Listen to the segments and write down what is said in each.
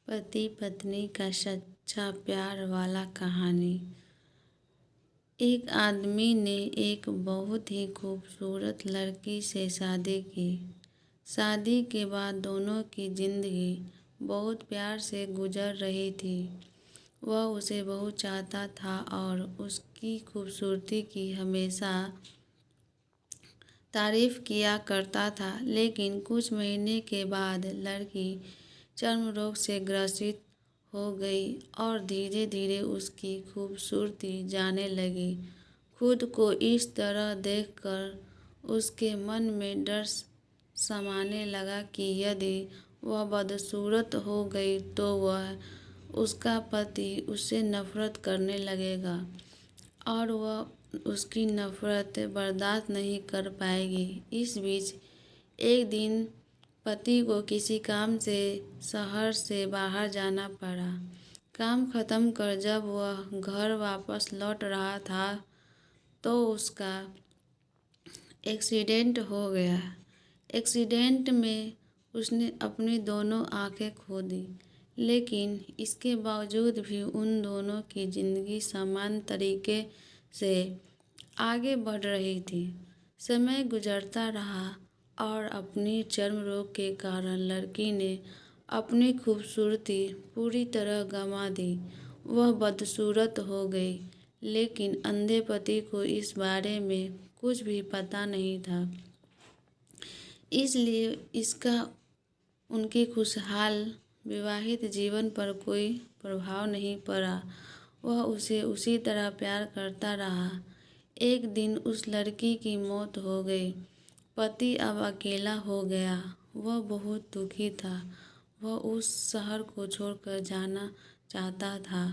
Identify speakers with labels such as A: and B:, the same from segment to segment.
A: पति पत्नी का सच्चा प्यार वाला कहानी। एक आदमी ने एक बहुत ही खूबसूरत लड़की से शादी की। शादी के बाद दोनों की जिंदगी बहुत प्यार से गुजर रही थी। वह उसे बहुत चाहता था और उसकी खूबसूरती की हमेशा तारीफ किया करता था। लेकिन कुछ महीने के बाद लड़की चर्म रोग से ग्रसित हो गई और धीरे धीरे उसकी खूबसूरती जाने लगी। खुद को इस तरह देखकर उसके मन में डर समाने लगा कि यदि वह बदसूरत हो गई तो वह उसका पति उससे नफरत करने लगेगा और वह उसकी नफरत बर्दाश्त नहीं कर पाएगी। इस बीच एक दिन पति को किसी काम से शहर से बाहर जाना पड़ा। काम खत्म कर जब वह घर वापस लौट रहा था तो उसका एक्सीडेंट हो गया। एक्सीडेंट में उसने अपनी दोनों आंखें खो दी, लेकिन इसके बावजूद भी उन दोनों की जिंदगी समान तरीके से आगे बढ़ रही थी। समय गुजरता रहा और अपनी चर्म रोग के कारण लड़की ने अपनी खूबसूरती पूरी तरह गंवा दी। वह बदसूरत हो गई, लेकिन अंधे पति को इस बारे में कुछ भी पता नहीं था। इसलिए इसका उनके खुशहाल विवाहित जीवन पर कोई प्रभाव नहीं पड़ा। वह उसे उसी तरह प्यार करता रहा। एक दिन उस लड़की की मौत हो गई। पति अब अकेला हो गया। वह बहुत दुखी था। वह उस शहर को छोड़कर जाना चाहता था।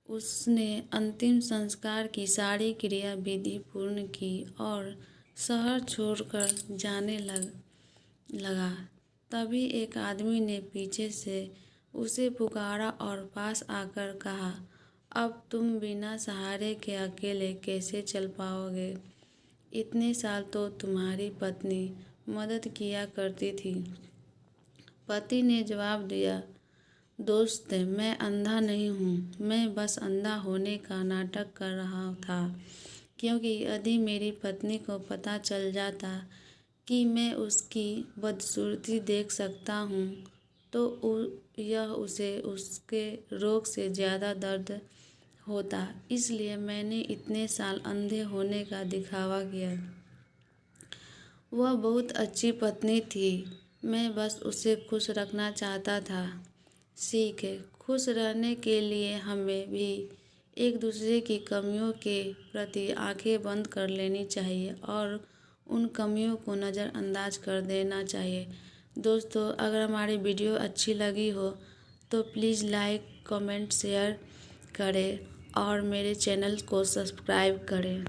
A: उसने अंतिम संस्कार की सारी क्रिया विधि पूर्ण की और शहर छोड़कर जाने लगा। तभी एक आदमी ने पीछे से उसे पुकारा और पास आकर कहा, अब तुम बिना सहारे के अकेले कैसे चल पाओगे? इतने साल तो तुम्हारी पत्नी मदद किया करती थी। पति ने जवाब दिया, दोस्त, मैं अंधा नहीं हूँ। मैं बस अंधा होने का नाटक कर रहा था, क्योंकि यदि मेरी पत्नी को पता चल जाता कि मैं उसकी बदसूरती देख सकता हूँ तो यह उसे उसके रोग से ज़्यादा दर्द होता। इसलिए मैंने इतने साल अंधे होने का दिखावा किया। वह बहुत अच्छी पत्नी थी। मैं बस उसे खुश रखना चाहता था। सीख, खुश रहने के लिए हमें भी एक दूसरे की कमियों के प्रति आंखें बंद कर लेनी चाहिए और उन कमियों को नज़रअंदाज कर देना चाहिए। दोस्तों, अगर हमारी वीडियो अच्छी लगी हो तो प्लीज़ लाइक, कमेंट, शेयर करें और मेरे चैनल को सब्सक्राइब करें।